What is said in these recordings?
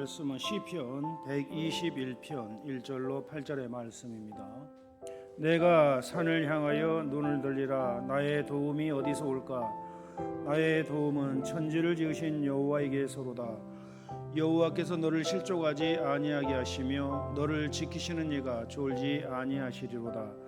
말씀은 시편 121편 1절로 8절의 말씀입니다. 내가 산을 향하여 눈을 들리라. 나의 도움이 어디서 올까? 나의 도움은 천지를 지으신 여호와에게서로다. 여호와께서 너를 실족하지 아니하게 하시며 너를 지키시는 이가 졸지 아니하시리로다.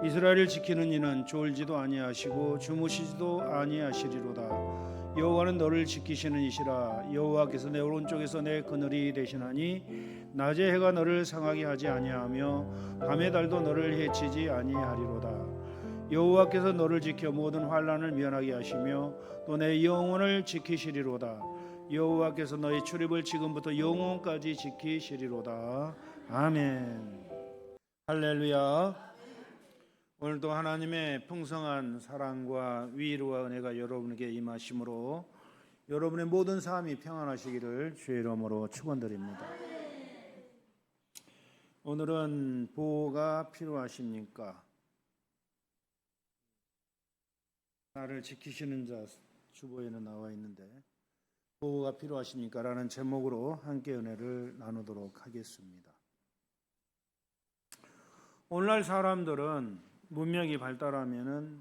이스라엘을 지키는 이는 졸지도 아니하시고 주무시지도 아니하시리로다. 여호와는 너를 지키시는 이시라. 여호와께서 내 오른쪽에서 내 그늘이 되시나니 낮에 해가 너를 상하게 하지 아니하며 밤의 달도 너를 해치지 아니하리로다. 여호와께서 너를 지켜 모든 환난을 면하게 하시며 또 내 영혼을 지키시리로다. 여호와께서 너의 출입을 지금부터 영원까지 지키시리로다. 아멘. 할렐루야. 오늘도 하나님의 풍성한 사랑과 위로와 은혜가 여러분에게 임하심으로 여러분의 모든 삶이 평안하시기를 주의 이름으로 축원드립니다. 오늘은 보호가 필요하십니까? 나를 지키시는 자 주보에는 나와 있는데 보호가 필요하십니까? 라는 제목으로 함께 은혜를 나누도록 하겠습니다. 오늘날 사람들은 문명이 발달하면은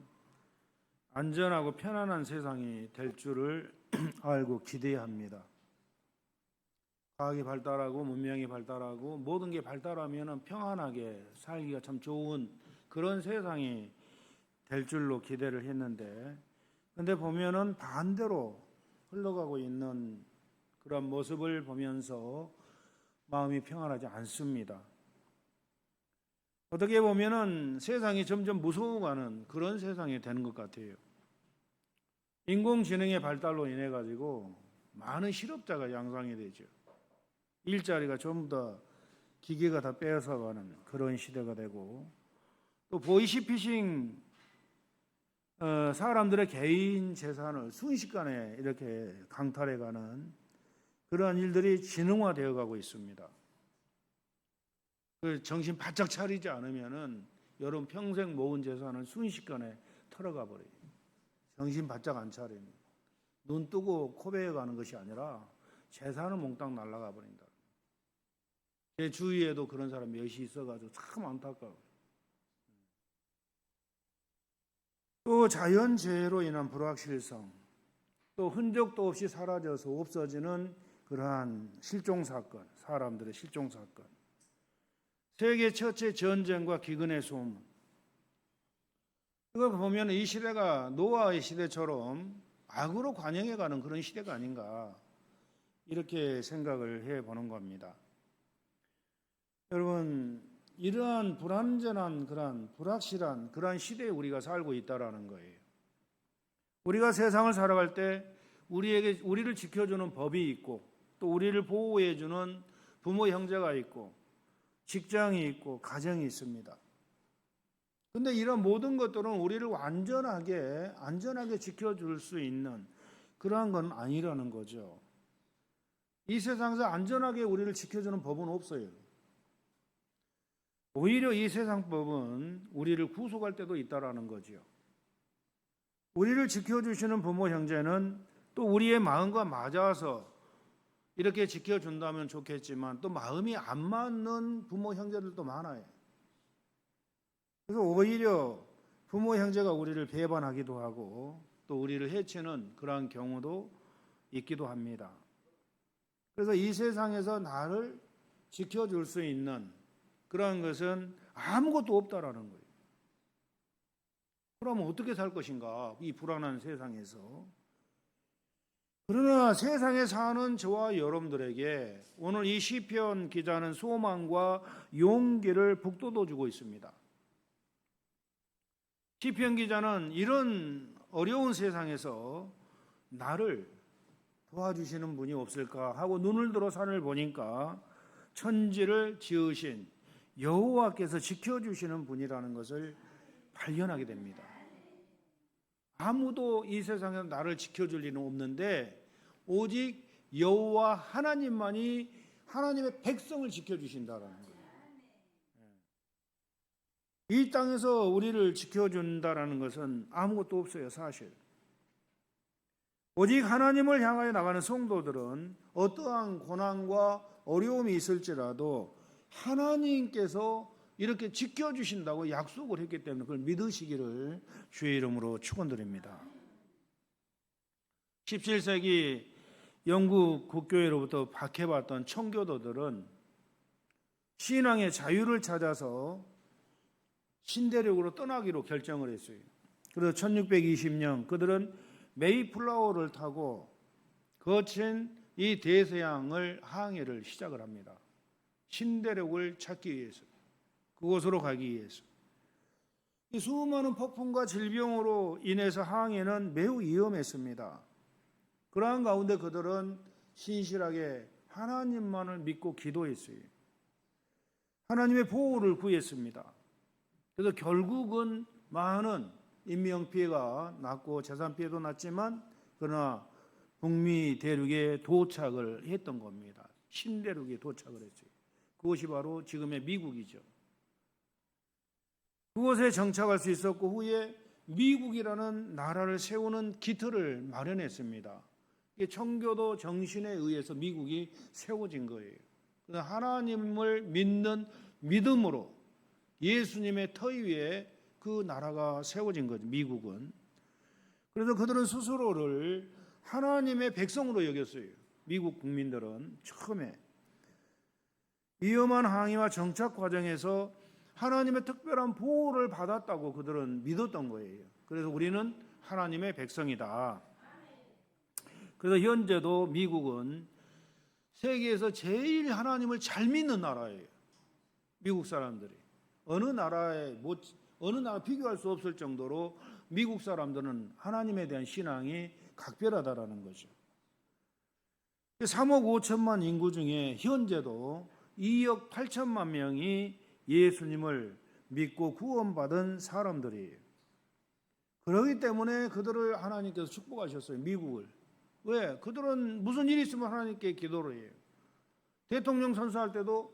안전하고 편안한 세상이 될 줄을 알고 기대합니다. 과학이 발달하고 문명이 발달하고 모든 게 발달하면은 평안하게 살기가 참 좋은 그런 세상이 될 줄로 기대를 했는데, 근데 보면은 반대로 흘러가고 있는 그런 모습을 보면서 마음이 평안하지 않습니다. 어떻게 보면은 세상이 점점 무서워가는 그런 세상이 되는 것 같아요. 인공지능의 발달로 인해 가지고 많은 실업자가 양산이 되죠. 일자리가 전부 다 기계가 다 빼앗아가는 그런 시대가 되고, 또 보이시피싱 사람들의 개인 재산을 순식간에 이렇게 강탈해가는 그러한 일들이 지능화되어 가고 있습니다. 정신 바짝 차리지 않으면은 여러분 평생 모은 재산을 순식간에 털어가 버려요. 정신 바짝 안 차리면 눈 뜨고 코베어 가는 것이 아니라 재산은 몽땅 날아가 버린다. 제 주위에도 그런 사람 몇이 있어가지고 참 안타까워요. 또 자연재해로 인한 불확실성, 또 흔적도 없이 사라져서 없어지는 그러한 실종사건, 사람들의 실종사건, 세계 첫째 전쟁과 기근의 소문. 이거 보면 이 시대가 노아의 시대처럼 악으로 관영해가는 그런 시대가 아닌가, 이렇게 생각을 해보는 겁니다. 여러분, 이러한 불안전한 그런 불확실한 그러한 시대에 우리가 살고 있다라는 거예요. 우리가 세상을 살아갈 때 우리를 지켜주는 법이 있고, 또 우리를 보호해주는 부모 형제가 있고, 직장이 있고, 가정이 있습니다. 근데 이런 모든 것들은 우리를 안전하게 지켜줄 수 있는 그러한 건 아니라는 거죠. 이 세상에서 안전하게 우리를 지켜주는 법은 없어요. 오히려 이 세상 법은 우리를 구속할 때도 있다라는 거죠. 우리를 지켜주시는 부모 형제는 또 우리의 마음과 맞아서 이렇게 지켜준다면 좋겠지만 또 마음이 안 맞는 부모 형제들도 많아요. 그래서 오히려 부모 형제가 우리를 배반하기도 하고 또 우리를 해치는 그러한 경우도 있기도 합니다. 그래서 이 세상에서 나를 지켜줄 수 있는 그러한 것은 아무것도 없다라는 거예요. 그러면 어떻게 살 것인가, 이 불안한 세상에서. 그러나 세상에 사는 저와 여러분들에게 오늘 이 시편 기자는 소망과 용기를 북돋워 주고 있습니다. 시편 기자는 이런 어려운 세상에서 나를 도와주시는 분이 없을까 하고 눈을 들어 산을 보니까 천지를 지으신 여호와께서 지켜주시는 분이라는 것을 발견하게 됩니다. 아무도 이 세상에서 나를 지켜줄 리는 없는데 오직 여호와 하나님만이 하나님의 백성을 지켜주신다라는 거예요. 이 땅에서 우리를 지켜준다라는 것은 아무것도 없어요, 사실. 오직 하나님을 향하여 나가는 성도들은 어떠한 고난과 어려움이 있을지라도 하나님께서 이렇게 지켜주신다고 약속을 했기 때문에 그걸 믿으시기를 주의 이름으로 축원드립니다. 17세기 영국 국교회로부터 박해받던 청교도들은 신앙의 자유를 찾아서 신대륙으로 떠나기로 결정을 했어요. 그래서 1620년 그들은 메이플라워를 타고 거친 이 대서양을 항해를 시작을 합니다. 신대륙을 찾기 위해서, 그곳으로 가기 위해서. 이 수많은 폭풍과 질병으로 인해서 항해는 매우 위험했습니다. 그러한 가운데 그들은 신실하게 하나님만을 믿고 기도했어요. 하나님의 보호를 구했습니다. 그래서 결국은 많은 인명피해가 났고 재산피해도 났지만 그러나 북미 대륙에 도착을 했던 겁니다. 신대륙에 도착을 했어요. 그것이 바로 지금의 미국이죠. 그곳에 정착할 수 있었고 후에 미국이라는 나라를 세우는 기틀을 마련했습니다. 청교도 정신에 의해서 미국이 세워진 거예요. 하나님을 믿는 믿음으로 예수님의 터위 위에 그 나라가 세워진 거죠. 미국은. 그래서 그들은 스스로를 하나님의 백성으로 여겼어요. 미국 국민들은 처음에 위험한 항해와 정착 과정에서 하나님의 특별한 보호를 받았다고 그들은 믿었던 거예요. 그래서 우리는 하나님의 백성이다. 그래서 현재도 미국은 세계에서 제일 하나님을 잘 믿는 나라예요. 미국 사람들이. 어느 나라 비교할 수 없을 정도로 미국 사람들은 하나님에 대한 신앙이 각별하다라는 거죠. 3억 5천만 인구 중에 현재도 2억 8천만 명이 예수님을 믿고 구원받은 사람들이에요. 그렇기 때문에 그들을 하나님께서 축복하셨어요. 미국을. 왜? 그들은 무슨 일이 있으면 하나님께 기도를 해요. 대통령 선서할 때도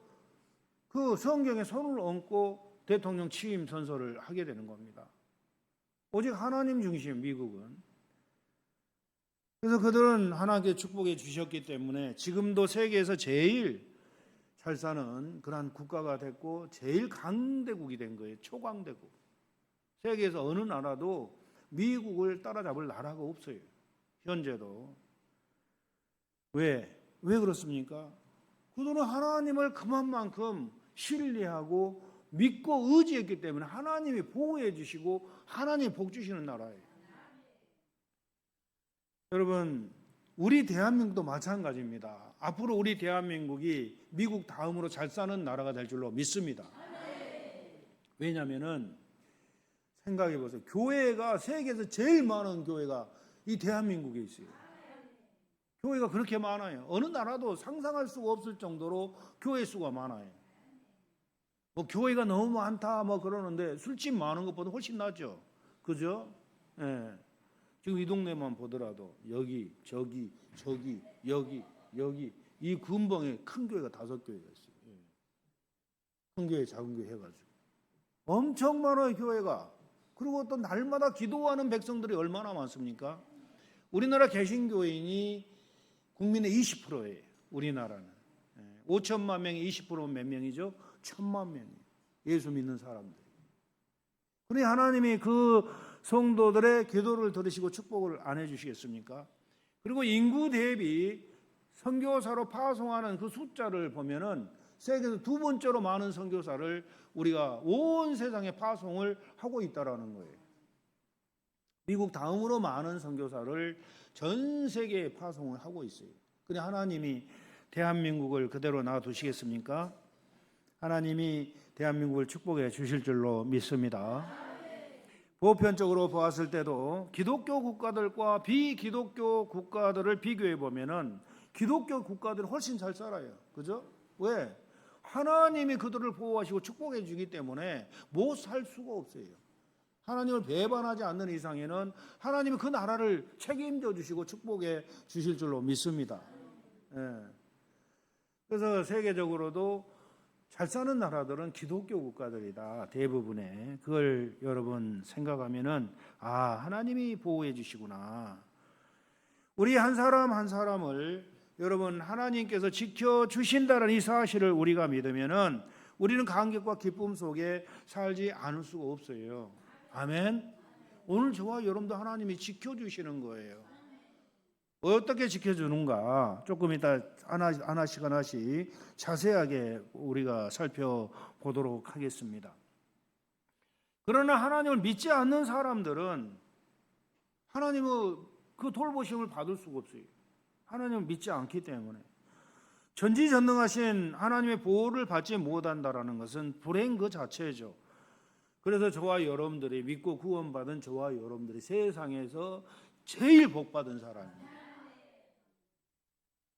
그 성경에 손을 얹고 대통령 취임 선서를 하게 되는 겁니다. 오직 하나님 중심 미국은. 그래서 그들은 하나님께 축복해 주셨기 때문에 지금도 세계에서 제일 잘 사는 그러한 국가가 됐고 제일 강대국이 된 거예요. 초강대국. 세계에서 어느 나라도 미국을 따라잡을 나라가 없어요. 현재도. 왜 그렇습니까? 그들은 하나님을 그만큼 신뢰하고 믿고 의지했기 때문에 하나님이 보호해 주시고 하나님이 복 주시는 나라예요. 여러분, 우리 대한민국도 마찬가지입니다. 앞으로 우리 대한민국이 미국 다음으로 잘 사는 나라가 될 줄로 믿습니다. 왜냐하면 생각해 보세요. 교회가 세계에서 제일 많은 교회가 이 대한민국에 있어요. 교회가 그렇게 많아요. 어느 나라도 상상할 수가 없을 정도로 교회 수가 많아요. 뭐 교회가 너무 많다 뭐 그러는데 술집 많은 것보다 훨씬 낫죠. 그죠? 예. 지금 이 동네만 보더라도 여기, 저기, 여기 이 근방에 큰 교회가 5교회가 있어요. 예. 큰 교회, 작은 교회 해가지고 엄청 많아요 교회가. 그리고 또 날마다 기도하는 백성들이 얼마나 많습니까? 우리나라 개신교인이 국민의 20%예요. 우리나라는 5천만 명이 20%면 몇 명이죠? 1,000만 명이 예수 믿는 사람들. 그러니 하나님이 그 성도들의 기도를 들으시고 축복을 안 해주시겠습니까? 그리고 인구 대비 선교사로 파송하는 그 숫자를 보면은 세계에서 2번째로 많은 선교사를 우리가 온 세상에 파송을 하고 있다라는 거예요. 미국 다음으로 많은 선교사를 전 세계에 파송을 하고 있어요. 그런데 하나님이 대한민국을 그대로 놔두시겠습니까? 하나님이 대한민국을 축복해 주실 줄로 믿습니다. 보편적으로 보았을 때도 기독교 국가들과 비기독교 국가들을 비교해 보면은 기독교 국가들은 훨씬 잘 살아요. 그죠? 왜? 하나님이 그들을 보호하시고 축복해 주기 때문에 못 살 수가 없어요. 하나님을 배반하지 않는 이상에는 하나님이 그 나라를 책임져 주시고 축복해 주실 줄로 믿습니다. 예. 그래서 세계적으로도 잘 사는 나라들은 기독교 국가들이다. 대부분의. 그걸 여러분 생각하면은 하나님이 보호해 주시구나. 우리 한 사람 한 사람을 여러분 하나님께서 지켜주신다는 이 사실을 우리가 믿으면은 우리는 감격과 기쁨 속에 살지 않을 수가 없어요. 아멘. 오늘 저와 여러분도 하나님이 지켜주시는 거예요. 어떻게 지켜주는가 조금 이따 하나씩 자세하게 우리가 살펴보도록 하겠습니다. 그러나 하나님을 믿지 않는 사람들은 하나님의 그 돌보심을 받을 수가 없어요. 하나님을 믿지 않기 때문에. 전지전능하신 하나님의 보호를 받지 못한다라는 것은 불행 그 자체죠. 그래서 저와 여러분들이 믿고 구원받은 저와 여러분들이 세상에서 제일 복받은 사람입니다.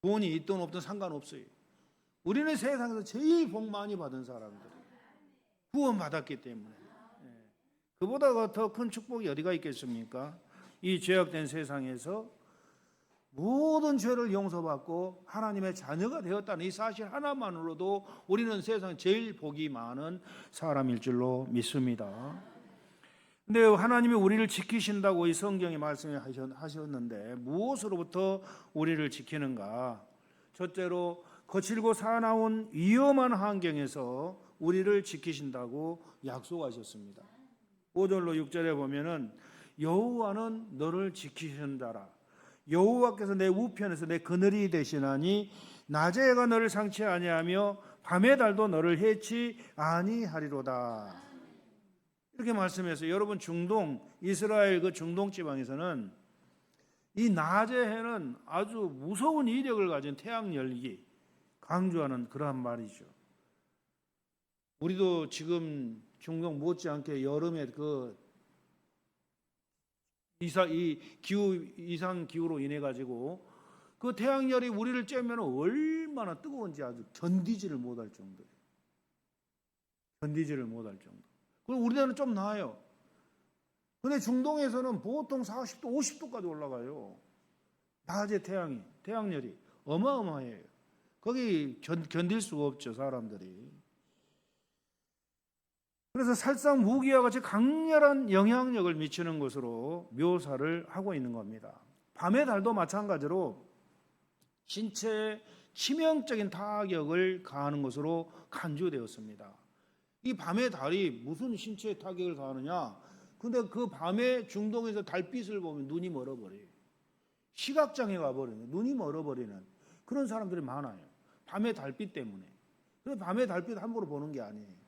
구원이 있든 없든 상관없어요. 우리는 세상에서 제일 복 많이 받은 사람들, 구원받았기 때문에. 그보다 더 큰 축복이 어디가 있겠습니까? 이 죄악된 세상에서 모든 죄를 용서받고 하나님의 자녀가 되었다는 이 사실 하나만으로도 우리는 세상 제일 복이 많은 사람일 줄로 믿습니다. 근데 하나님이 우리를 지키신다고 이 성경에 말씀하셨는데 무엇으로부터 우리를 지키는가? 첫째로 거칠고 사나운 위험한 환경에서 우리를 지키신다고 약속하셨습니다. 5절로 6절에 보면은 여호와는 너를 지키신다라. 여호와께서 내 우편에서 내 그늘이 되시나니 낮의 해가 너를 상치 아니하며 밤의 달도 너를 해치 아니하리로다. 이렇게 말씀해서 여러분 중동 이스라엘 그 중동 지방에서는 이 낮의 해는 아주 무서운 이력을 가진 태양 열기 강조하는 그러한 말이죠. 우리도 지금 중동 못지않게 여름에 이 이상 기후로 인해 가지고 그 태양열이 우리를 쬐면 얼마나 뜨거운지 아주 견디지를 못할 정도예요. 견디지를 못할 정도. 그리고 우리나라는 좀 나아요. 근데 중동에서는 보통 40도, 50도까지 올라가요. 낮에 태양열이 어마어마해요. 거기 견딜 수가 없죠, 사람들이. 그래서 살상 무기와 같이 강렬한 영향력을 미치는 것으로 묘사를 하고 있는 겁니다. 밤의 달도 마찬가지로 신체에 치명적인 타격을 가하는 것으로 간주되었습니다. 이 밤의 달이 무슨 신체에 타격을 가하느냐? 근데 그 밤에 중동에서 달빛을 보면 눈이 멀어버려요. 시각장애가 버리는, 눈이 멀어버리는 그런 사람들이 많아요. 밤의 달빛 때문에. 그래서 밤의 달빛 함부로 보는 게 아니에요.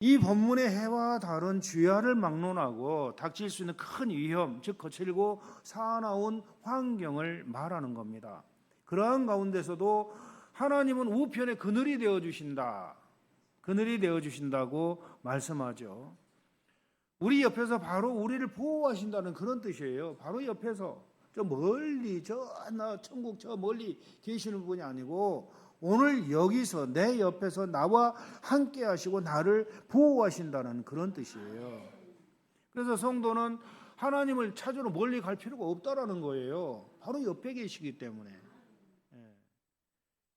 이 본문의 해와 달은 죄악을 막론하고 닥칠 수 있는 큰 위험, 즉 거칠고 사나운 환경을 말하는 겁니다. 그러한 가운데서도 하나님은 우편에 그늘이 되어주신다. 그늘이 되어주신다고 말씀하죠. 우리 옆에서 바로 우리를 보호하신다는 그런 뜻이에요. 바로 옆에서 저 멀리 천국 저 멀리 계시는 분이 아니고 오늘 여기서 내 옆에서 나와 함께 하시고 나를 보호하신다는 그런 뜻이에요. 그래서 성도는 하나님을 찾으러 멀리 갈 필요가 없다라는 거예요. 바로 옆에 계시기 때문에.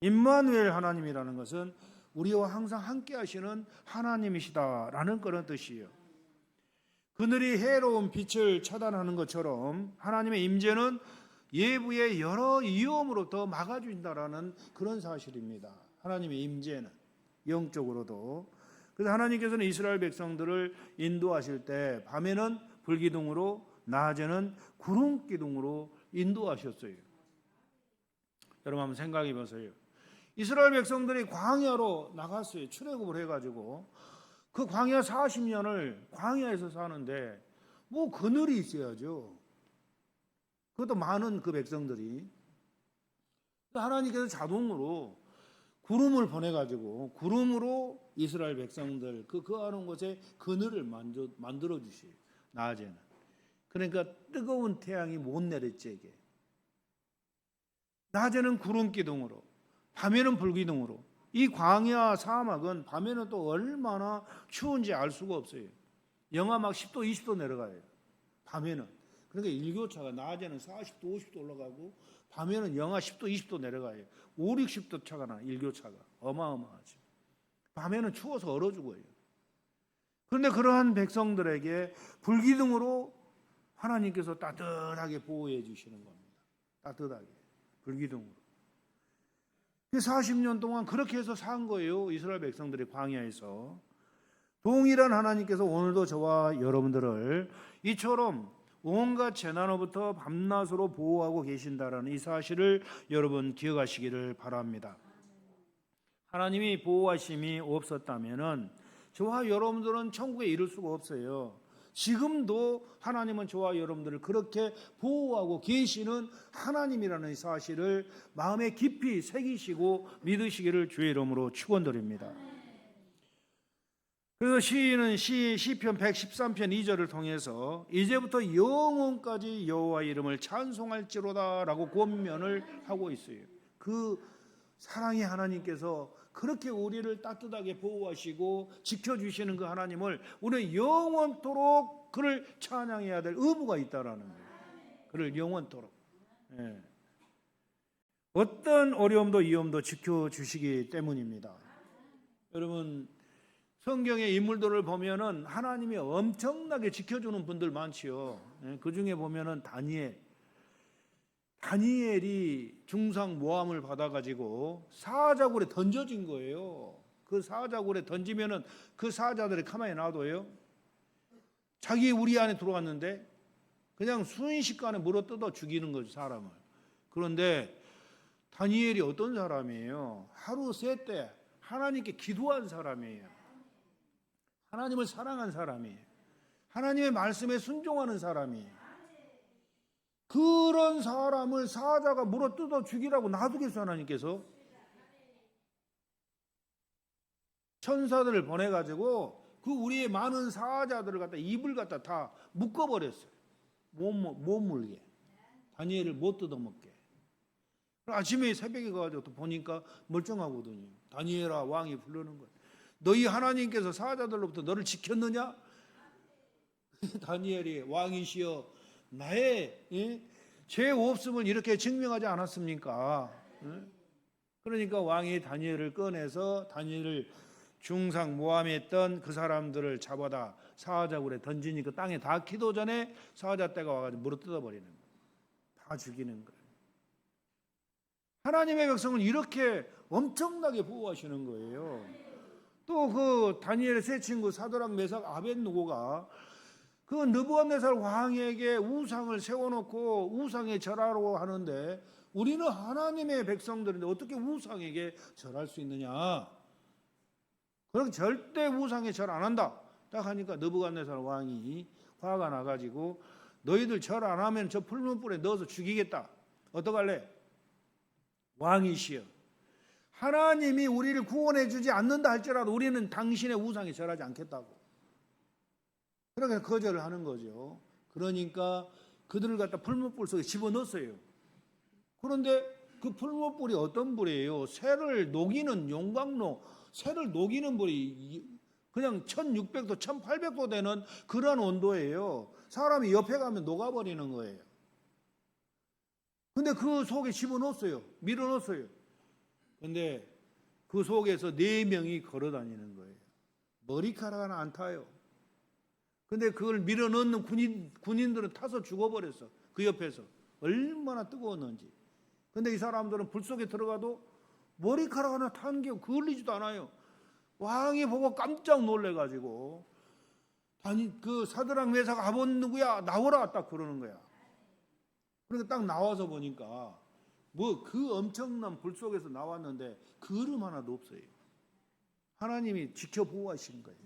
임마누엘 하나님이라는 것은 우리와 항상 함께 하시는 하나님이시다라는 그런 뜻이에요. 그늘이 해로운 빛을 차단하는 것처럼 하나님의 임재는 예부의 여러 위험으로부터 막아준다라는 그런 사실입니다. 하나님의 임재는 영적으로도. 그래서 하나님께서는 이스라엘 백성들을 인도하실 때 밤에는 불기둥으로 낮에는 구름기둥으로 인도하셨어요. 여러분 한번 생각해 보세요. 이스라엘 백성들이 광야로 나갔어요. 출애굽을 해가지고 그 광야 40년을 광야에서 사는데 뭐 그늘이 있어야죠. 그것도 많은 그 백성들이. 하나님께서 자동으로 구름을 보내가지고 구름으로 이스라엘 백성들 그 하는 곳에 그늘을 만들어 주시요. 낮에는. 그러니까 뜨거운 태양이 못 내리쬐게. 낮에는 구름 기둥으로, 밤에는 불기둥으로. 이 광야 사막은 밤에는 또 얼마나 추운지 알 수가 없어요. 영하 막 10도, 20도 내려가요. 밤에는. 그러니까 일교차가 낮에는 40도, 50도 올라가고 밤에는 영하 10도, 20도 내려가요. 5, 60도 차가 나, 일교차가. 어마어마하죠. 밤에는 추워서 얼어 죽어요. 그런데 그러한 백성들에게 불기둥으로 하나님께서 따뜻하게 보호해 주시는 겁니다. 따뜻하게 불기둥으로. 40년 동안 그렇게 해서 산 거예요. 이스라엘 백성들이 광야에서. 동일한 하나님께서 오늘도 저와 여러분들을 이처럼 온갖 재난으로부터 밤낮으로 보호하고 계신다라는 이 사실을 여러분 기억하시기를 바랍니다. 하나님이 보호하심이 없었다면은 저와 여러분들은 천국에 이를 수가 없어요. 지금도 하나님은 저와 여러분들을 그렇게 보호하고 계시는 하나님이라는 사실을 마음에 깊이 새기시고 믿으시기를 주의 이름으로 축원드립니다. 그래서 시인은 시편 113편 2절을 통해서 이제부터 영원까지 여호와의 이름을 찬송할지로다 라고 권면을 하고 있어요. 그 사랑의 하나님께서 그렇게 우리를 따뜻하게 보호하시고 지켜주시는 그 하나님을 우리는 영원토록 그를 찬양해야 될 의무가 있다라는 거예요. 그를 영원토록. 예. 어떤 어려움도 위험도 지켜주시기 때문입니다. 여러분 성경의 인물들을 보면은 하나님이 엄청나게 지켜주는 분들 많지요. 예. 그 중에 보면은 다니엘이 중상 모함을 받아가지고 사자굴에 던져진 거예요. 그 사자굴에 던지면은 그 사자들이 가만히 놔둬요. 자기 우리 안에 들어왔는데 그냥 순식간에 물어뜯어 죽이는 거죠, 사람을. 그런데 다니엘이 어떤 사람이에요? 하루 세 때 하나님께 기도한 사람이에요. 하나님을 사랑한 사람이에요. 하나님의 말씀에 순종하는 사람이에요. 그런 사람을 사자가 물어뜯어 죽이라고 놔두겠어요, 하나님께서? 천사들을 보내가지고 그 우리의 많은 사자들을 갖다 입을 갖다 다 묶어버렸어요. 못 물게. 다니엘을 못 뜯어먹게. 아침에 새벽에 가가지고 또 보니까 멀쩡하거든요. 다니엘아, 왕이 부르는 거예요. 너희 하나님께서 사자들로부터 너를 지켰느냐? 다니엘이 왕이시여 나의 죄 없음을 이렇게 증명하지 않았습니까? 그러니까 왕이 다니엘을 꺼내서 다니엘을 중상 모함했던 그 사람들을 잡아다 사자굴에 던지니까 땅에 닿기도 전에 사자떼가 와가지고 물어뜯어버리는 거예요. 다 죽이는 거예요. 하나님의 백성을 이렇게 엄청나게 보호하시는 거예요. 또 그 다니엘의 세 친구 사드락 메삭 아벳느고가 그 느부갓네살 왕에게 우상을 세워놓고 우상에 절하라고 하는데 우리는 하나님의 백성들인데 어떻게 우상에게 절할 수 있느냐? 그럼 절대 우상에 절 안 한다. 딱 하니까 느부갓네살 왕이 화가 나가지고 너희들 절 안 하면 저 풀무불에 넣어서 죽이겠다. 어떡할래? 왕이시여 하나님이 우리를 구원해 주지 않는다 할지라도 우리는 당신의 우상에 절하지 않겠다고. 그러니까 거절을 하는 거죠. 그러니까 그들을 갖다 풀무불 속에 집어넣었어요. 그런데 그 풀무불이 어떤 불이에요? 새를 녹이는 용광로, 새를 녹이는 불이 그냥 1600도, 1800도 되는 그런 온도예요. 사람이 옆에 가면 녹아버리는 거예요. 근데 그 속에 집어넣었어요. 밀어넣었어요. 근데 그 속에서 4명이 걸어 다니는 거예요. 머리카락 하나 안 타요. 근데 그걸 밀어넣는 군인들은 타서 죽어버렸어. 그 옆에서. 얼마나 뜨거웠는지. 근데 이 사람들은 불 속에 들어가도 머리카락 하나 탄 게 그을리지도 않아요. 왕이 보고 깜짝 놀래가지고 그 사드락 메삭 아벳느고야 나오라 딱 그러는 거야. 그러니까 딱 나와서 보니까 뭐 그 엄청난 불 속에서 나왔는데 그을음 하나도 없어요. 하나님이 지켜 보호하신 거예요.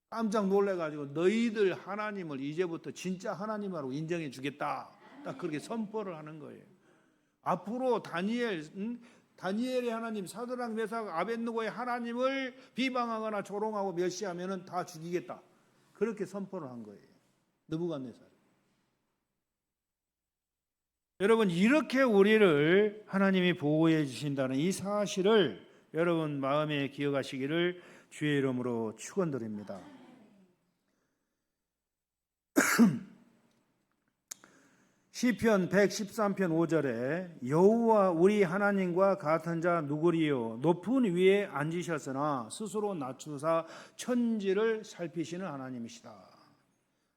깜짝 놀래가지고 너희들 하나님을 이제부터 진짜 하나님으로 인정해 주겠다. 딱 그렇게 선포를 하는 거예요. 앞으로 다니엘의 하나님, 사드락 메삭 아벳느고의 하나님을 비방하거나 조롱하고 멸시하면은 다 죽이겠다. 그렇게 선포를 한 거예요. 느부갓네살. 여러분 이렇게 우리를 하나님이 보호해 주신다는 이 사실을 여러분 마음에 기억하시기를 주의 이름으로 축원드립니다. 시편 113편 5절에 여호와 우리 하나님과 같은 자 누구리요 높은 위에 앉으셨으나 스스로 낮추사 천지를 살피시는 하나님이시다.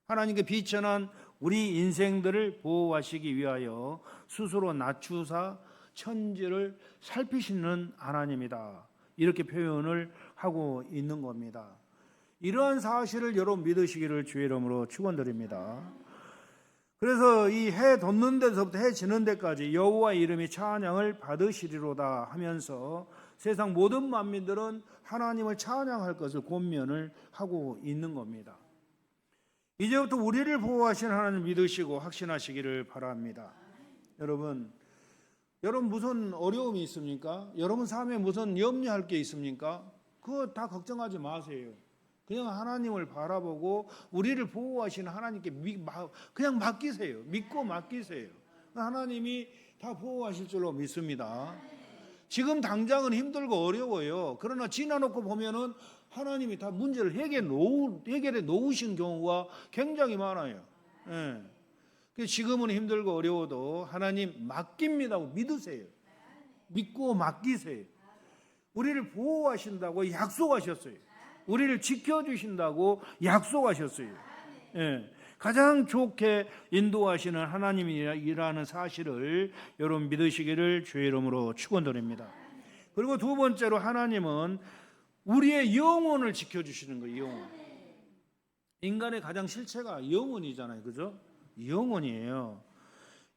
하나님께 비천한 우리 인생들을 보호하시기 위하여 스스로 낮추사 천지를 살피시는 하나님이다. 이렇게 표현을 하고 있는 겁니다. 이러한 사실을 여러분 믿으시기를 주의 이름으로 축원드립니다. 그래서 이 해 돋는 데서부터 해 지는 데까지 여호와의 이름이 찬양을 받으시리로다 하면서 세상 모든 만민들은 하나님을 찬양할 것을 권면을 하고 있는 겁니다. 이제부터 우리를 보호하시는 하나님을 믿으시고 확신하시기를 바랍니다. 여러분 무슨 어려움이 있습니까? 여러분 삶에 무슨 염려할 게 있습니까? 그거 다 걱정하지 마세요. 그냥 하나님을 바라보고 우리를 보호하시는 하나님께 그냥 맡기세요. 믿고 맡기세요. 하나님이 다 보호하실 줄로 믿습니다. 지금 당장은 힘들고 어려워요. 그러나 지나놓고 보면은 하나님이 다 문제를 해결해 놓으신 경우가 굉장히 많아요. 예. 지금은 힘들고 어려워도 하나님 맡깁니다. 믿으세요. 믿고 맡기세요. 우리를 보호하신다고 약속하셨어요. 우리를 지켜주신다고 약속하셨어요. 예. 가장 좋게 인도하시는 하나님이라는 사실을 여러분 믿으시기를 주의 이름으로 축원드립니다. 그리고 두 번째로 하나님은 우리의 영혼을 지켜주시는 거예요. 영혼. 인간의 가장 실체가 영혼이잖아요. 그죠? 영혼이에요.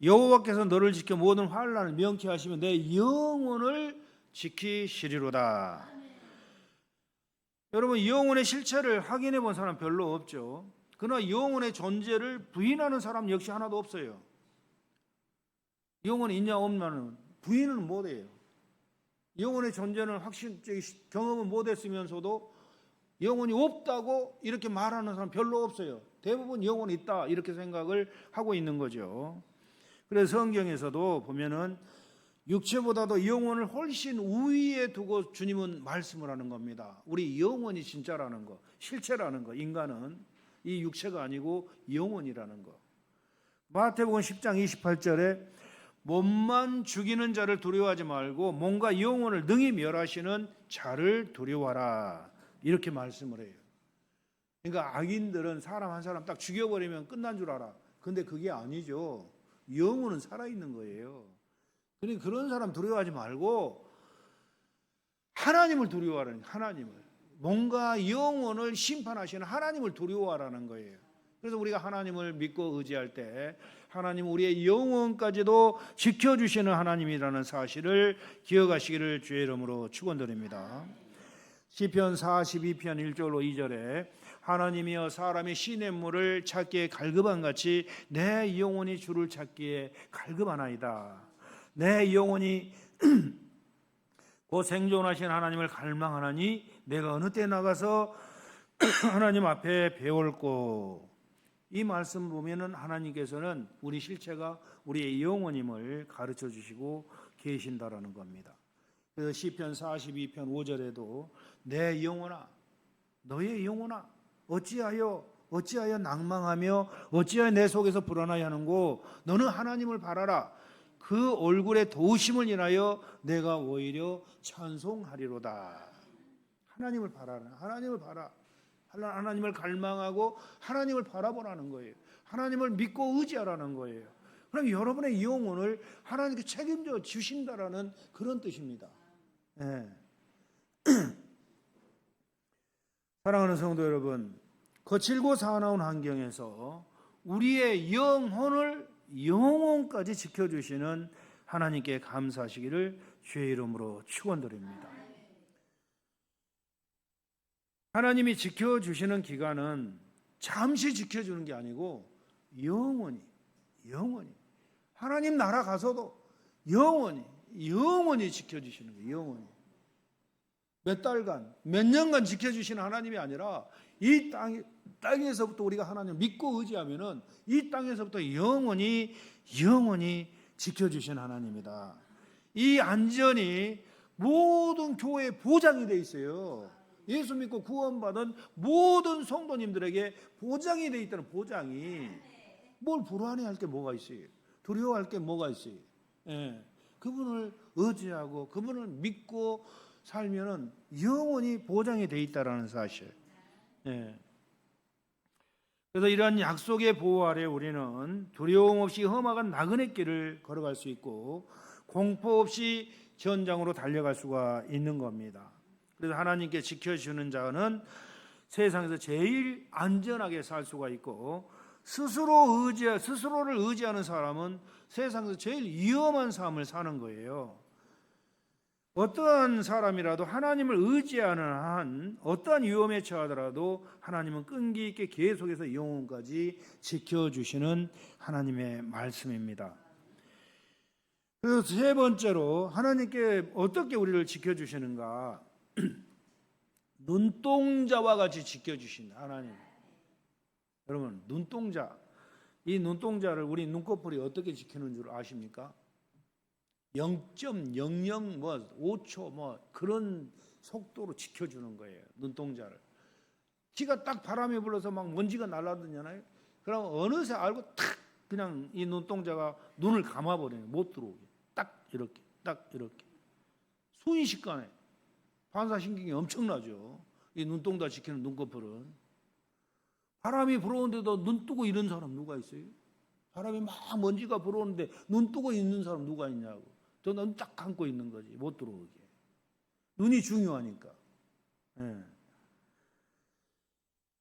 여호와께서 너를 지켜 모든 환난을 명쾌하시면 내 영혼을 지키시리로다. 여러분 영혼의 실체를 확인해 본 사람 별로 없죠. 그러나 영혼의 존재를 부인하는 사람 역시 하나도 없어요. 영혼이 있냐 없냐는 부인은 못해요. 영혼의 존재는 확실히 경험은 못했으면서도 영혼이 없다고 이렇게 말하는 사람 별로 없어요. 대부분 영혼이 있다 이렇게 생각을 하고 있는 거죠. 그래서 성경에서도 보면은 육체보다도 영혼을 훨씬 우위에 두고 주님은 말씀을 하는 겁니다. 우리 영혼이 진짜라는 거, 실체라는 거, 인간은 이 육체가 아니고 영혼이라는 거. 마태복음 10장 28절에 몸만 죽이는 자를 두려워하지 말고 몸과 영혼을 능히 멸하시는 자를 두려워하라. 이렇게 말씀을 해요. 그러니까 악인들은 사람 한 사람 딱 죽여버리면 끝난 줄 알아. 근데 그게 아니죠. 영혼은 살아있는 거예요. 그러니까 그런 사람 두려워하지 말고 하나님을 두려워하라는 거예요. 하나님을. 몸과 영혼을 심판하시는 하나님을 두려워하라는 거예요. 그래서 우리가 하나님을 믿고 의지할 때 하나님 우리의 영혼까지도 지켜주시는 하나님이라는 사실을 기억하시기를 주의 이름으로 축원드립니다. 시편 42편 1절로 2절에 하나님이여 사람이 시냇물을 찾기에 갈급한 같이 내 영혼이 주를 찾기에 갈급하나이다. 내 영혼이 곧 생존하신 하나님을 갈망하나니 내가 어느 때 나가서 하나님 앞에 배울꼬. 이 말씀 보면은 하나님께서는 우리 실체가 우리의 영혼임을 가르쳐 주시고 계신다라는 겁니다. 그래서 시편 42편 5절에도 내 영혼아 너의 영혼아 어찌하여 낭망하며 어찌하여 내 속에서 불안하여 하는고 너는 하나님을 바라라. 그 얼굴의 도우심을 인하여 내가 오히려 찬송하리로다. 하나님을 바라라. 하나님을 바라. 하나님을 갈망하고 하나님을 바라보라는 거예요. 하나님을 믿고 의지하라는 거예요. 그럼 여러분의 영혼을 하나님께 책임져 주신다라는 그런 뜻입니다. 네. 사랑하는 성도 여러분, 거칠고 사나운 환경에서 우리의 영혼까지 지켜주시는 하나님께 감사하시기를 주의 이름으로 축원드립니다. 하나님이 지켜주시는 기간은 잠시 지켜주는 게 아니고 영원히 하나님 나라 가서도 영원히 지켜주시는 거예요. 영원히 몇 달간 몇 년간 지켜주시는 하나님이 아니라 이 땅에서부터 우리가 하나님을 믿고 의지하면은 이 땅에서부터 영원히 지켜주시는 하나님이다. 이 안전이 모든 교회에 보장이 돼 있어요. 예수 믿고 구원받은 모든 성도님들에게 보장이 돼 있다는 보장이. 뭘 불안해할 게 뭐가 있어요? 두려워할 게 뭐가 있어요? 예. 그분을 의지하고 그분을 믿고 살면은 영원히 보장이 돼 있다라는 사실. 예. 그래서 이러한 약속의 보호 아래 우리는 두려움 없이 험악한 나그네 길을 걸어갈 수 있고 공포 없이 전장으로 달려갈 수가 있는 겁니다. 그래서 하나님께 지켜주는 자는 세상에서 제일 안전하게 살 수가 있고 스스로를 의지하는 사람은 세상에서 제일 위험한 삶을 사는 거예요. 어떠한 사람이라도 하나님을 의지하는 한 어떠한 위험에 처하더라도 하나님은 끈기 있게 계속해서 영혼까지 지켜주시는 하나님의 말씀입니다. 그래서 세 번째로 하나님께 어떻게 우리를 지켜주시는가? 눈동자와 같이 지켜주신다. 하나님. 여러분, 눈동자. 이 눈동자를 우리 눈꺼풀이 어떻게 지키는 줄 아십니까? 0.00 5초 그런 속도로 지켜주는 거예요. 눈동자를. 기가 딱 바람이 불어서 막 먼지가 날아다니잖아요. 그럼 어느새 알고 탁 그냥 이 눈동자가 눈을 감아버려요. 못 들어오게. 딱 이렇게. 순식간에 반사신경이 엄청나죠. 이 눈동자 지키는 눈꺼풀은. 바람이 불어오는데도 눈 뜨고 있는 사람 누가 있어요? 바람이 막 먼지가 불어오는데 눈 뜨고 있는 사람 누가 있냐고. 저 눈 딱 감고 있는 거지. 못 들어오게. 눈이 중요하니까. 네.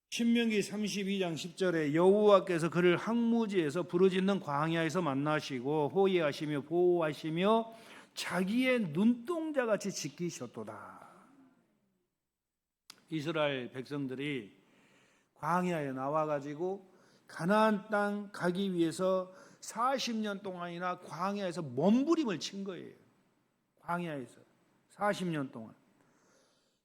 신명기 32장 10절에 여호와께서 그를 항무지에서 부르짖는 광야에서 만나시고 호위하시며 보호하시며 자기의 눈동자같이 지키셨도다. 이스라엘 백성들이 광야에 나와가지고 가나안 땅 가기 위해서 40년 동안이나 광야에서 몸부림을 친 거예요. 광야에서 40년 동안.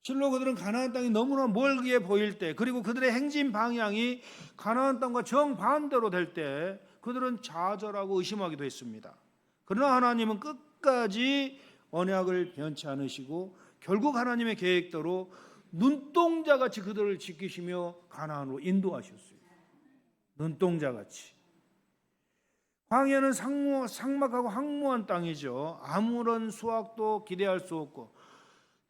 실로 그들은 가나안 땅이 너무나 멀게 보일 때, 그리고 그들의 행진 방향이 가나안 땅과 정반대로 될 때 그들은 좌절하고 의심하기도 했습니다. 그러나 하나님은 끝까지 언약을 변치 않으시고 결국 하나님의 계획대로 눈동자같이 그들을 지키시며 가나안으로 인도하셨어요. 눈동자같이. 광야는 삭막하고 황무한 땅이죠. 아무런 수확도 기대할 수 없고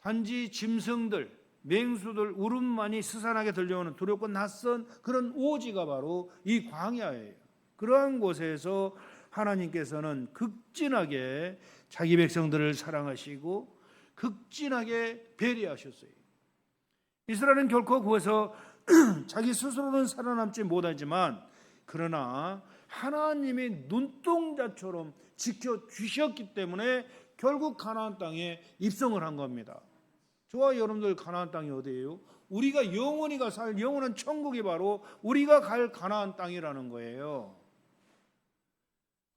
단지 짐승들, 맹수들 울음만이 스산하게 들려오는 두렵고 낯선 그런 오지가 바로 이 광야예요. 그러한 곳에서 하나님께서는 극진하게 자기 백성들을 사랑하시고 극진하게 배려하셨어요. 이스라엘은 결코 거기서 자기 스스로는 살아남지 못하지만 그러나 하나님이 눈동자처럼 지켜주셨기 때문에 결국 가나안 땅에 입성을 한 겁니다. 저와 여러분들 가나안 땅이 어디예요? 우리가 영원히가 살 영원한 천국이 바로 우리가 갈 가나안 땅이라는 거예요.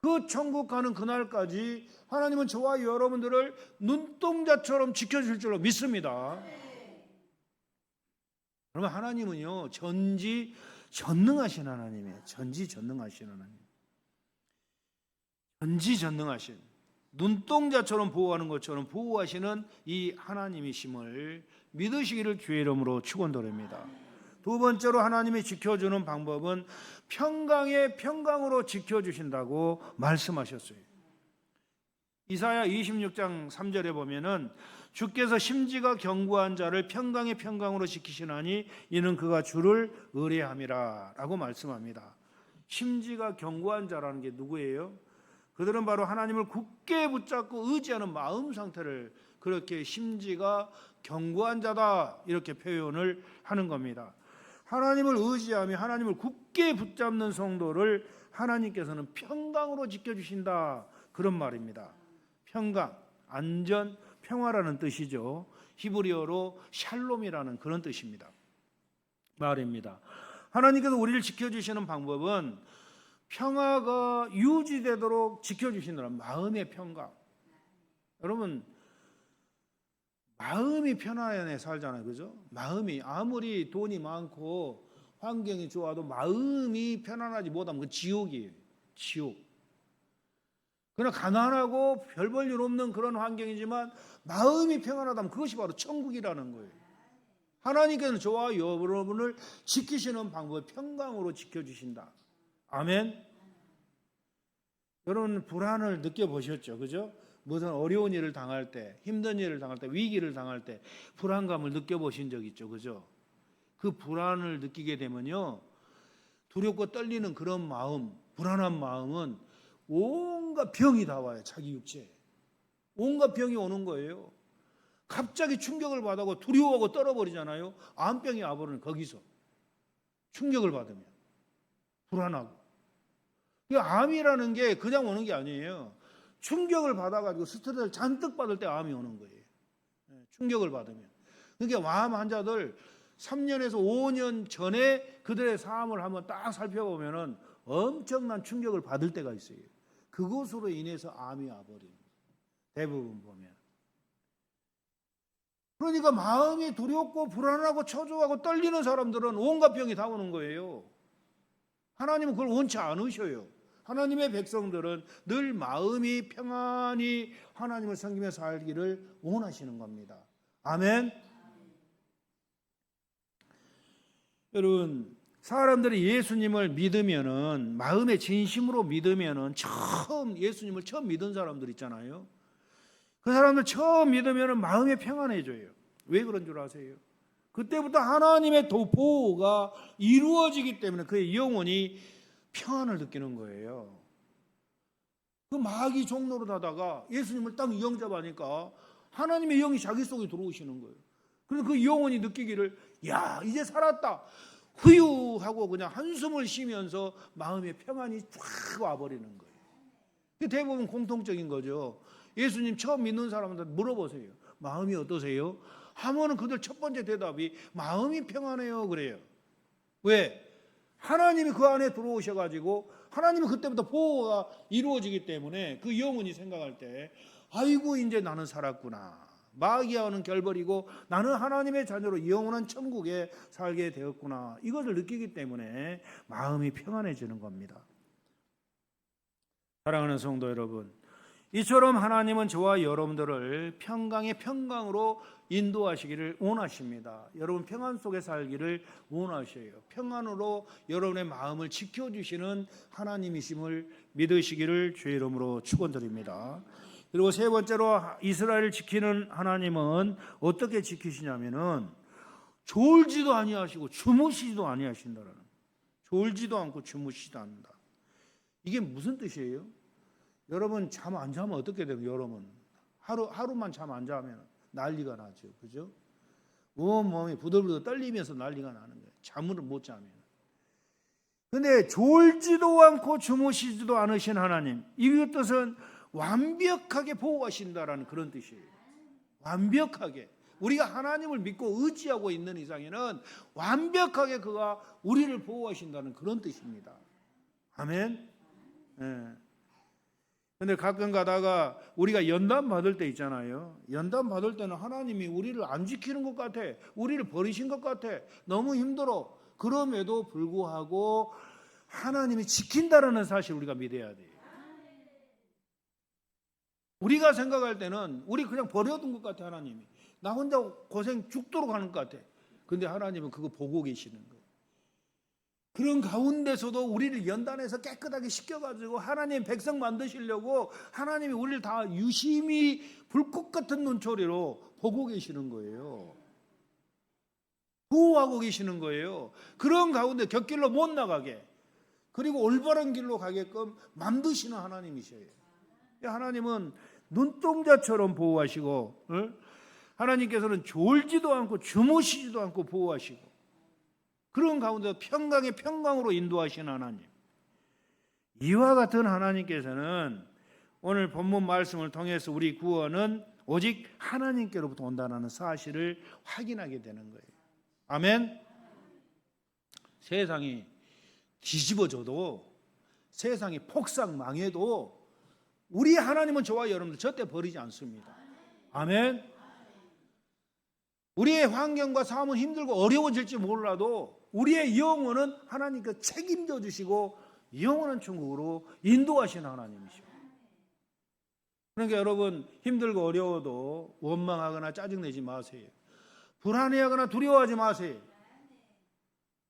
그 천국 가는 그날까지 하나님은 저와 여러분들을 눈동자처럼 지켜줄 줄로 믿습니다. 그러면 하나님은요 전지전능하신 하나님이에요. 전지전능하신 하나님. 전지전능하신 눈동자처럼 보호하는 것처럼 보호하시는 이 하나님이심을 믿으시기를 주의 이름으로 축원드립니다. 두 번째로 하나님이 지켜주는 방법은 평강에 평강으로 지켜주신다고 말씀하셨어요. 이사야 26장 3절에 보면은 주께서 심지가 견고한 자를 평강에 평강으로 지키시나니 이는 그가 주를 의뢰함이라 라고 말씀합니다. 심지가 견고한 자라는 게 누구예요? 그들은 바로 하나님을 굳게 붙잡고 의지하는 마음 상태를 그렇게 심지가 견고한 자다 이렇게 표현을 하는 겁니다. 하나님을 의지하며 하나님을 굳게 붙잡는 성도를 하나님께서는 평강으로 지켜주신다 그런 말입니다. 평강, 안전, 평화라는 뜻이죠. 히브리어로 샬롬이라는 그런 뜻입니다. 말입니다. 하나님께서 우리를 지켜주시는 방법은 평화가 유지되도록 지켜주시느라 마음의 평강. 여러분 마음이 편안해 살잖아요. 그죠? 마음이 아무리 돈이 많고 환경이 좋아도 마음이 편안하지 못하면 그 지옥이에요. 지옥. 그러나 가난하고 별 볼 일 없는 그런 환경이지만 마음이 평안하다면 그것이 바로 천국이라는 거예요. 하나님께서는 저와 여러분을 지키시는 방법을 평강으로 지켜주신다. 아멘. 여러분 불안을 느껴보셨죠? 그죠? 무슨 어려운 일을 당할 때, 힘든 일을 당할 때, 위기를 당할 때 불안감을 느껴보신 적 있죠? 그죠? 그 불안을 느끼게 되면요 두렵고 떨리는 그런 마음, 불안한 마음은 온갖 병이 다 와요. 자기 육체에. 온갖 병이 오는 거예요. 갑자기 충격을 받아고 두려워하고 떨어버리잖아요. 암병이 와버리는 거기서. 충격을 받으면. 불안하고. 암이라는 게 그냥 오는 게 아니에요. 충격을 받아가지고 스트레스를 잔뜩 받을 때 암이 오는 거예요. 충격을 받으면. 그러니까 암 환자들 3년에서 5년 전에 그들의 삶을 한번 딱 살펴보면은 엄청난 충격을 받을 때가 있어요. 그것으로 인해서 암이 와버립니다. 대부분 보면. 그러니까 마음이 두렵고 불안하고 초조하고 떨리는 사람들은 온갖 병이 다 오는 거예요. 하나님은 그걸 원치 않으셔요. 하나님의 백성들은 늘 마음이 평안히 하나님을 섬기며 살기를 원하시는 겁니다. 아멘. 여러분, 사람들이 예수님을 믿으면은, 마음의 진심으로 믿으면은, 예수님을 처음 믿은 사람들 있잖아요. 그 사람들 처음 믿으면은 마음이 평안해져요. 왜 그런 줄 아세요? 그때부터 하나님의 보호가 이루어지기 때문에 그의 영혼이 평안을 느끼는 거예요. 그 마귀 종노릇 하다가 예수님을 딱 영접하니까 하나님의 영이 자기 속에 들어오시는 거예요. 그래서 그 영혼이 느끼기를, 야, 이제 살았다. 후유하고 그냥 한숨을 쉬면서 마음의 평안이 쫙 와버리는 거예요. 그게 대부분 공통적인 거죠. 예수님 처음 믿는 사람한테 물어보세요. 마음이 어떠세요? 하면은 그들 첫 번째 대답이 마음이 평안해요 그래요. 왜? 하나님이 그 안에 들어오셔가지고 하나님은 그때부터 보호가 이루어지기 때문에 그 영혼이 생각할 때, 아이고 이제 나는 살았구나. 마귀와는 결벌이고 나는 하나님의 자녀로 영원한 천국에 살게 되었구나. 이것을 느끼기 때문에 마음이 평안해지는 겁니다. 사랑하는 성도 여러분, 이처럼 하나님은 저와 여러분들을 평강의 평강으로 인도하시기를 원하십니다. 여러분 평안 속에 살기를 원하셔요. 평안으로 여러분의 마음을 지켜주시는 하나님이심을 믿으시기를 주의 이름으로 축원드립니다. 그리고 세 번째로 이스라엘을 지키는 하나님은 어떻게 지키시냐면은 졸지도 아니하시고 주무시지도 아니하신다라는. 졸지도 않고 주무시지도 않는다. 이게 무슨 뜻이에요? 여러분 잠 안 자면 어떻게 돼요? 여러분 하루만 잠 안 자면 난리가 나죠, 그죠? 온몸이 부들부들 떨리면서 난리가 나는 거예요. 잠을 못 자면. 근데 졸지도 않고 주무시지도 않으신 하나님, 이 뜻은 완벽하게 보호하신다라는 그런 뜻이에요. 완벽하게. 우리가 하나님을 믿고 의지하고 있는 이상에는 완벽하게 그가 우리를 보호하신다는 그런 뜻입니다. 아멘. 근데 가끔 가다가 우리가 연단 받을 때 있잖아요. 연단 받을 때는 하나님이 우리를 안 지키는 것 같아. 우리를 버리신 것 같아. 너무 힘들어. 그럼에도 불구하고 하나님이 지킨다라는 사실을 우리가 믿어야 돼요. 우리가 생각할 때는 우리 그냥 버려둔 것 같아. 하나님이 나 혼자 고생 죽도록 하는 것 같아. 근데 하나님은 그거 보고 계시는 거예요. 그런 가운데서도 우리를 연단해서 깨끗하게 씻겨가지고 하나님 백성 만드시려고 하나님이 우리를 다 유심히 불꽃 같은 눈초리로 보고 계시는 거예요. 보호하고 계시는 거예요. 그런 가운데 곁길로 못 나가게, 그리고 올바른 길로 가게끔 만드시는 하나님이셔요. 하나님은 눈동자처럼 보호하시고, 하나님께서는 졸지도 않고 주무시지도 않고 보호하시고, 그런 가운데 평강의 평강으로 인도하시는 하나님, 이와 같은 하나님께서는 오늘 본문 말씀을 통해서 우리 구원은 오직 하나님께로부터 온다는 사실을 확인하게 되는 거예요. 아멘. 세상이 뒤집어져도, 세상이 폭삭 망해도 우리 하나님은 저와 여러분들 절대 버리지 않습니다. 아멘. 우리의 환경과 삶은 힘들고 어려워질지 몰라도 우리의 영혼은 하나님께 책임져 주시고 영원한 천국으로 인도하시는 하나님이시죠. 그러니까 여러분 힘들고 어려워도 원망하거나 짜증내지 마세요. 불안해하거나 두려워하지 마세요.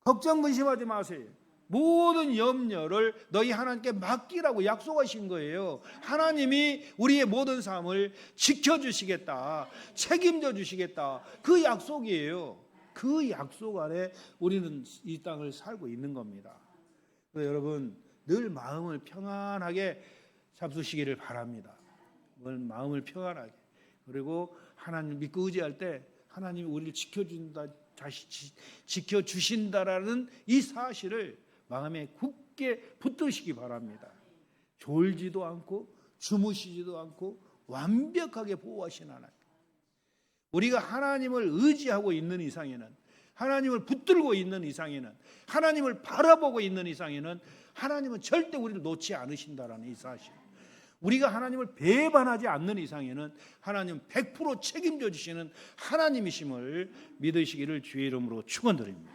걱정 근심하지 마세요. 모든 염려를 너희 하나님께 맡기라고 약속하신 거예요. 하나님이 우리의 모든 삶을 지켜주시겠다, 책임져 주시겠다, 그 약속이에요. 그 약속 아래 우리는 이 땅을 살고 있는 겁니다. 그래서 여러분 늘 마음을 평안하게 잡수시기를 바랍니다. 늘 마음을 평안하게. 그리고 하나님 믿고 의지할 때 하나님이 우리를 지켜주신다라는 이 사실을 마음에 굳게 붙드시기 바랍니다. 졸지도 않고 주무시지도 않고 완벽하게 보호하신 하나님. 우리가 하나님을 의지하고 있는 이상에는, 하나님을 붙들고 있는 이상에는, 하나님을 바라보고 있는 이상에는 하나님은 절대 우리를 놓지 않으신다라는 이 사실. 우리가 하나님을 배반하지 않는 이상에는 하나님은 100% 책임져 주시는 하나님이심을 믿으시기를 주의 이름으로 축원드립니다.